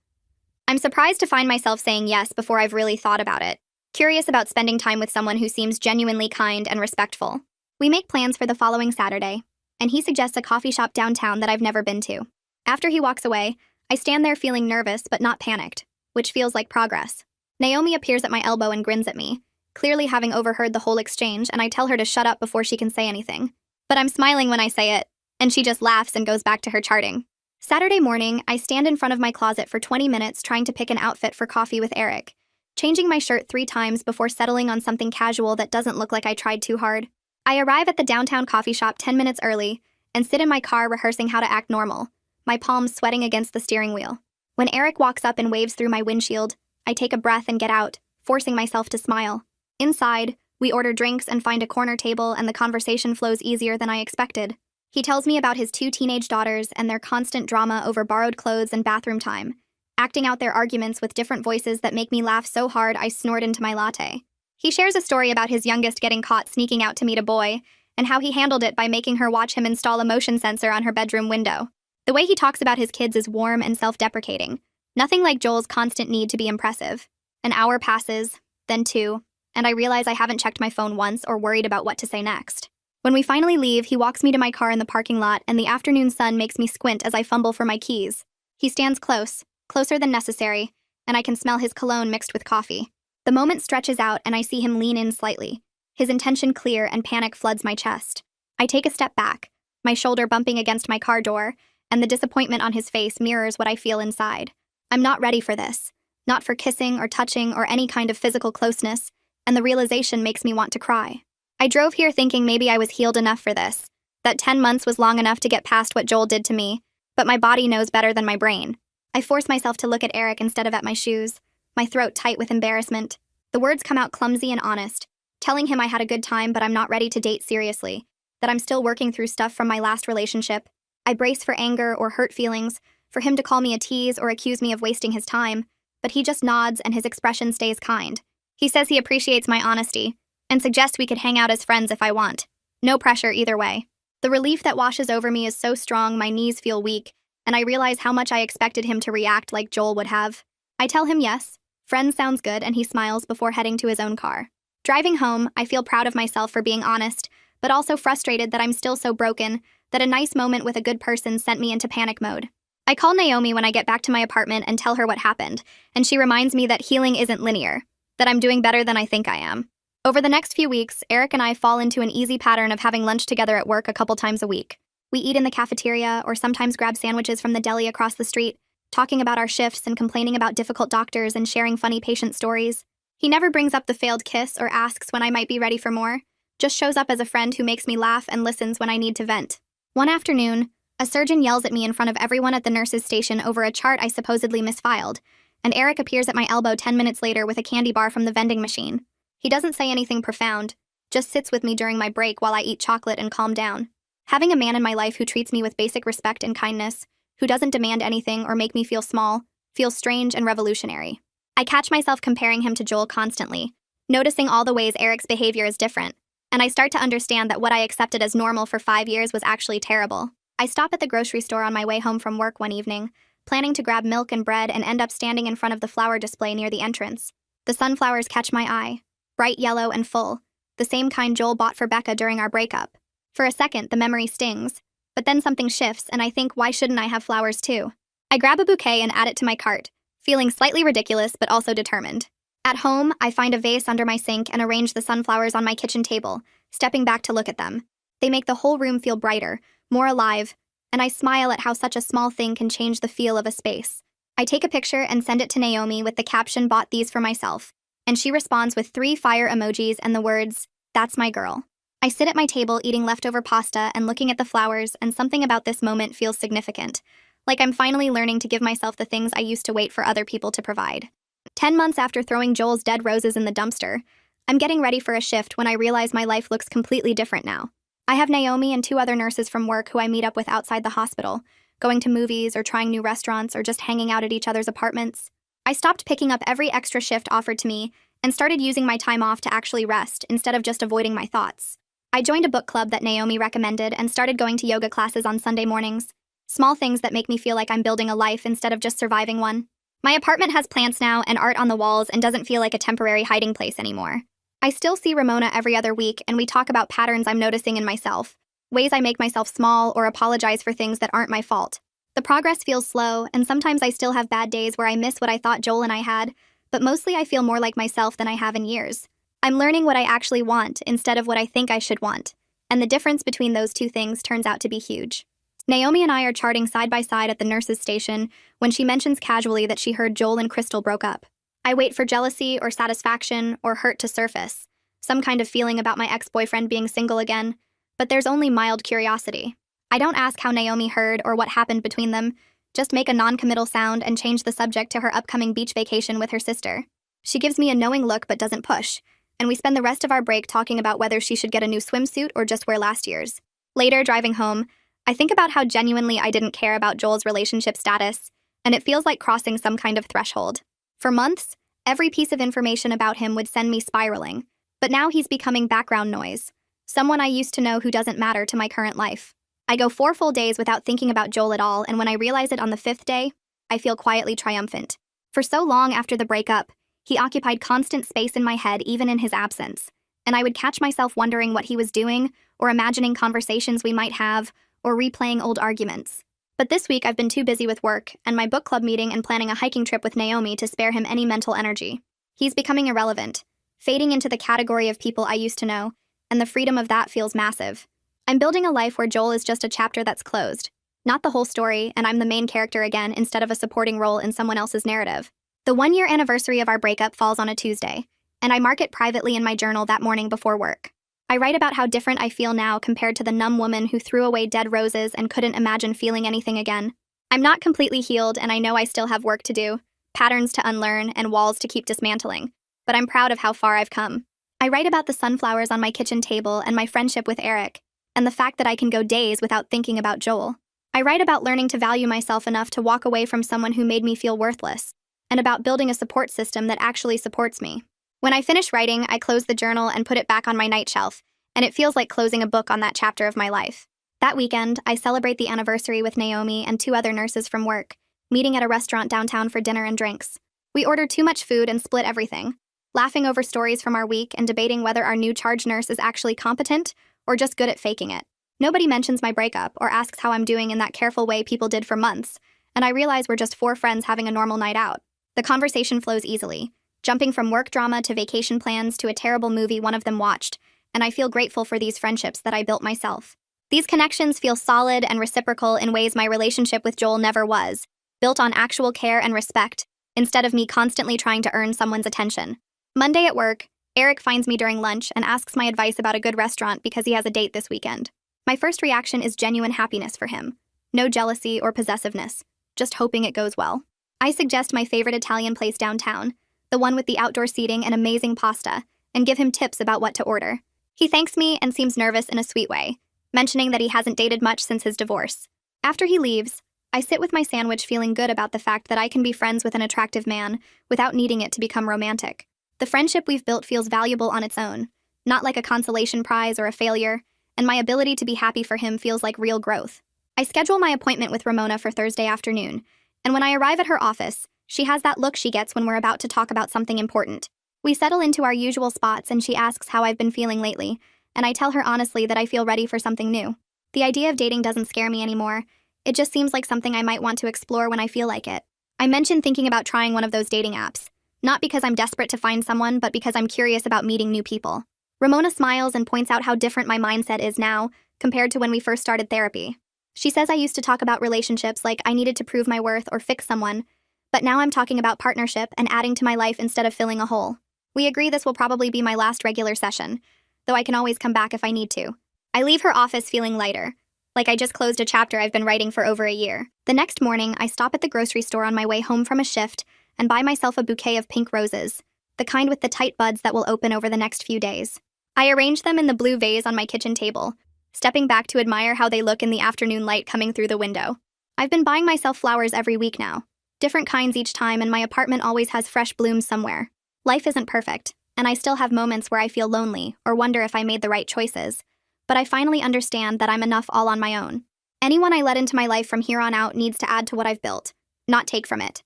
I'm surprised to find myself saying yes before I've really thought about it, curious about spending time with someone who seems genuinely kind and respectful. We make plans for the following Saturday, and he suggests a coffee shop downtown that I've never been to. After he walks away, I stand there feeling nervous but not panicked, which feels like progress. Naomi appears at my elbow and grins at me, clearly having overheard the whole exchange, and I tell her to shut up before she can say anything. But I'm smiling when I say it, and she just laughs and goes back to her charting. Saturday morning, I stand in front of my closet for 20 minutes trying to pick an outfit for coffee with Eric, changing my shirt 3 times before settling on something casual that doesn't look like I tried too hard. I arrive at the downtown coffee shop 10 minutes early and sit in my car rehearsing how to act normal, my palms sweating against the steering wheel. When Eric walks up and waves through my windshield, I take a breath and get out, forcing myself to smile. Inside, we order drinks and find a corner table, and the conversation flows easier than I expected. He tells me about his 2 teenage daughters and their constant drama over borrowed clothes and bathroom time, acting out their arguments with different voices that make me laugh so hard I snort into my latte. He shares a story about his youngest getting caught sneaking out to meet a boy, and how he handled it by making her watch him install a motion sensor on her bedroom window. The way he talks about his kids is warm and self-deprecating, nothing like Joel's constant need to be impressive. An hour passes, then 2, and I realize I haven't checked my phone once or worried about what to say next. When we finally leave, he walks me to my car in the parking lot, and the afternoon sun makes me squint as I fumble for my keys. He stands close, closer than necessary, and I can smell his cologne mixed with coffee. The moment stretches out, and I see him lean in slightly, his intention clear, and panic floods my chest. I take a step back, my shoulder bumping against my car door, and the disappointment on his face mirrors what I feel inside. I'm not ready for this, not for kissing or touching or any kind of physical closeness, and the realization makes me want to cry. I drove here thinking maybe I was healed enough for this, that 10 months was long enough to get past what Joel did to me, but my body knows better than my brain. I force myself to look at Eric instead of at my shoes, my throat tight with embarrassment. The words come out clumsy and honest, telling him I had a good time but I'm not ready to date seriously, that I'm still working through stuff from my last relationship. I brace for anger or hurt feelings, for him to call me a tease or accuse me of wasting his time, but he just nods and his expression stays kind. He says he appreciates my honesty, and suggests we could hang out as friends if I want. No pressure either way. The relief that washes over me is so strong my knees feel weak, and I realize how much I expected him to react like Joel would have. I tell him yes, friends sounds good, and he smiles before heading to his own car. Driving home, I feel proud of myself for being honest, but also frustrated that I'm still so broken, that a nice moment with a good person sent me into panic mode. I call Naomi when I get back to my apartment and tell her what happened, and she reminds me that healing isn't linear, that I'm doing better than I think I am. Over the next few weeks, Eric and I fall into an easy pattern of having lunch together at work a couple times a week. We eat in the cafeteria or sometimes grab sandwiches from the deli across the street, talking about our shifts and complaining about difficult doctors and sharing funny patient stories. He never brings up the failed kiss or asks when I might be ready for more, just shows up as a friend who makes me laugh and listens when I need to vent. One afternoon, a surgeon yells at me in front of everyone at the nurse's station over a chart I supposedly misfiled, and Eric appears at my elbow 10 minutes later with a candy bar from the vending machine. He doesn't say anything profound, just sits with me during my break while I eat chocolate and calm down. Having a man in my life who treats me with basic respect and kindness, who doesn't demand anything or make me feel small, feels strange and revolutionary. I catch myself comparing him to Joel constantly, noticing all the ways Eric's behavior is different, and I start to understand that what I accepted as normal for 5 years was actually terrible. I stop at the grocery store on my way home from work one evening, planning to grab milk and bread, and end up standing in front of the flower display near the entrance. The sunflowers catch my eye, bright yellow and full, the same kind Joel bought for Becca during our breakup. For a second, the memory stings, but then something shifts and I think, why shouldn't I have flowers too? I grab a bouquet and add it to my cart, feeling slightly ridiculous but also determined. At home, I find a vase under my sink and arrange the sunflowers on my kitchen table, stepping back to look at them. They make the whole room feel brighter, more alive, and I smile at how such a small thing can change the feel of a space. I take a picture and send it to Naomi with the caption, "Bought these for myself," and she responds with 3 fire emojis and the words, "That's my girl." I sit at my table eating leftover pasta and looking at the flowers, and something about this moment feels significant, like I'm finally learning to give myself the things I used to wait for other people to provide. 10 months after throwing Joel's dead roses in the dumpster, I'm getting ready for a shift when I realize my life looks completely different now. I have Naomi and 2 other nurses from work who I meet up with outside the hospital, going to movies or trying new restaurants or just hanging out at each other's apartments. I stopped picking up every extra shift offered to me and started using my time off to actually rest instead of just avoiding my thoughts. I joined a book club that Naomi recommended and started going to yoga classes on Sunday mornings. Small things that make me feel like I'm building a life instead of just surviving one. My apartment has plants now and art on the walls and doesn't feel like a temporary hiding place anymore. I still see Ramona every other week and we talk about patterns I'm noticing in myself, ways I make myself small or apologize for things that aren't my fault. The progress feels slow and sometimes I still have bad days where I miss what I thought Joel and I had, but mostly I feel more like myself than I have in years. I'm learning what I actually want instead of what I think I should want, and the difference between those 2 things turns out to be huge. Naomi and I are charting side by side at the nurse's station when she mentions casually that she heard Joel and Crystal broke up. I wait for jealousy or satisfaction or hurt to surface, some kind of feeling about my ex-boyfriend being single again, but there's only mild curiosity. I don't ask how Naomi heard or what happened between them, just make a non-committal sound and change the subject to her upcoming beach vacation with her sister. She gives me a knowing look but doesn't push, and we spend the rest of our break talking about whether she should get a new swimsuit or just wear last year's. Later, driving home, I think about how genuinely I didn't care about Joel's relationship status, and it feels like crossing some kind of threshold. For months, every piece of information about him would send me spiraling, but now he's becoming background noise, someone I used to know who doesn't matter to my current life. I go 4 full days without thinking about Joel at all, and when I realize it on the 5th day, I feel quietly triumphant. For so long after the breakup, he occupied constant space in my head even in his absence, and I would catch myself wondering what he was doing, or imagining conversations we might have, or replaying old arguments. But this week I've been too busy with work and my book club meeting and planning a hiking trip with Naomi to spare him any mental energy. He's becoming irrelevant, fading into the category of people I used to know, and the freedom of that feels massive. I'm building a life where Joel is just a chapter that's closed, not the whole story, and I'm the main character again instead of a supporting role in someone else's narrative. The 1-year anniversary of our breakup falls on a Tuesday, and I mark it privately in my journal that morning before work. I write about how different I feel now compared to the numb woman who threw away dead roses and couldn't imagine feeling anything again. I'm not completely healed, and I know I still have work to do, patterns to unlearn, and walls to keep dismantling, but I'm proud of how far I've come. I write about the sunflowers on my kitchen table and my friendship with Eric, and the fact that I can go days without thinking about Joel. I write about learning to value myself enough to walk away from someone who made me feel worthless, and about building a support system that actually supports me. When I finish writing, I close the journal and put it back on my night shelf, and it feels like closing a book on that chapter of my life. That weekend, I celebrate the anniversary with Naomi and 2 other nurses from work, meeting at a restaurant downtown for dinner and drinks. We order too much food and split everything, laughing over stories from our week and debating whether our new charge nurse is actually competent or just good at faking it. Nobody mentions my breakup or asks how I'm doing in that careful way people did for months, and I realize we're just 4 friends having a normal night out. The conversation flows easily, jumping from work drama to vacation plans to a terrible movie one of them watched, and I feel grateful for these friendships that I built myself. These connections feel solid and reciprocal in ways my relationship with Joel never was, built on actual care and respect, instead of me constantly trying to earn someone's attention. Monday at work, Eric finds me during lunch and asks my advice about a good restaurant because he has a date this weekend. My first reaction is genuine happiness for him. No jealousy or possessiveness, just hoping it goes well. I suggest my favorite Italian place downtown, the one with the outdoor seating and amazing pasta, and give him tips about what to order. He thanks me and seems nervous in a sweet way, mentioning that he hasn't dated much since his divorce. After he leaves, I sit with my sandwich feeling good about the fact that I can be friends with an attractive man without needing it to become romantic. The friendship we've built feels valuable on its own, not like a consolation prize or a failure, and my ability to be happy for him feels like real growth. I schedule my appointment with Ramona for Thursday afternoon, and when I arrive at her office, she has that look she gets when we're about to talk about something important. We settle into our usual spots and she asks how I've been feeling lately, and I tell her honestly that I feel ready for something new. The idea of dating doesn't scare me anymore. It just seems like something I might want to explore when I feel like it. I mention thinking about trying one of those dating apps, not because I'm desperate to find someone, but because I'm curious about meeting new people. Ramona smiles and points out how different my mindset is now compared to when we first started therapy. She says I used to talk about relationships like I needed to prove my worth or fix someone, but now I'm talking about partnership and adding to my life instead of filling a hole. We agree this will probably be my last regular session, though I can always come back if I need to. I leave her office feeling lighter, like I just closed a chapter I've been writing for over a year. The next morning, I stop at the grocery store on my way home from a shift and buy myself a bouquet of pink roses, the kind with the tight buds that will open over the next few days. I arrange them in the blue vase on my kitchen table, stepping back to admire how they look in the afternoon light coming through the window. I've been buying myself flowers every week now, different kinds each time, and my apartment always has fresh blooms somewhere. Life isn't perfect, and I still have moments where I feel lonely or wonder if I made the right choices, but I finally understand that I'm enough all on my own. Anyone I let into my life from here on out needs to add to what I've built, not take from it.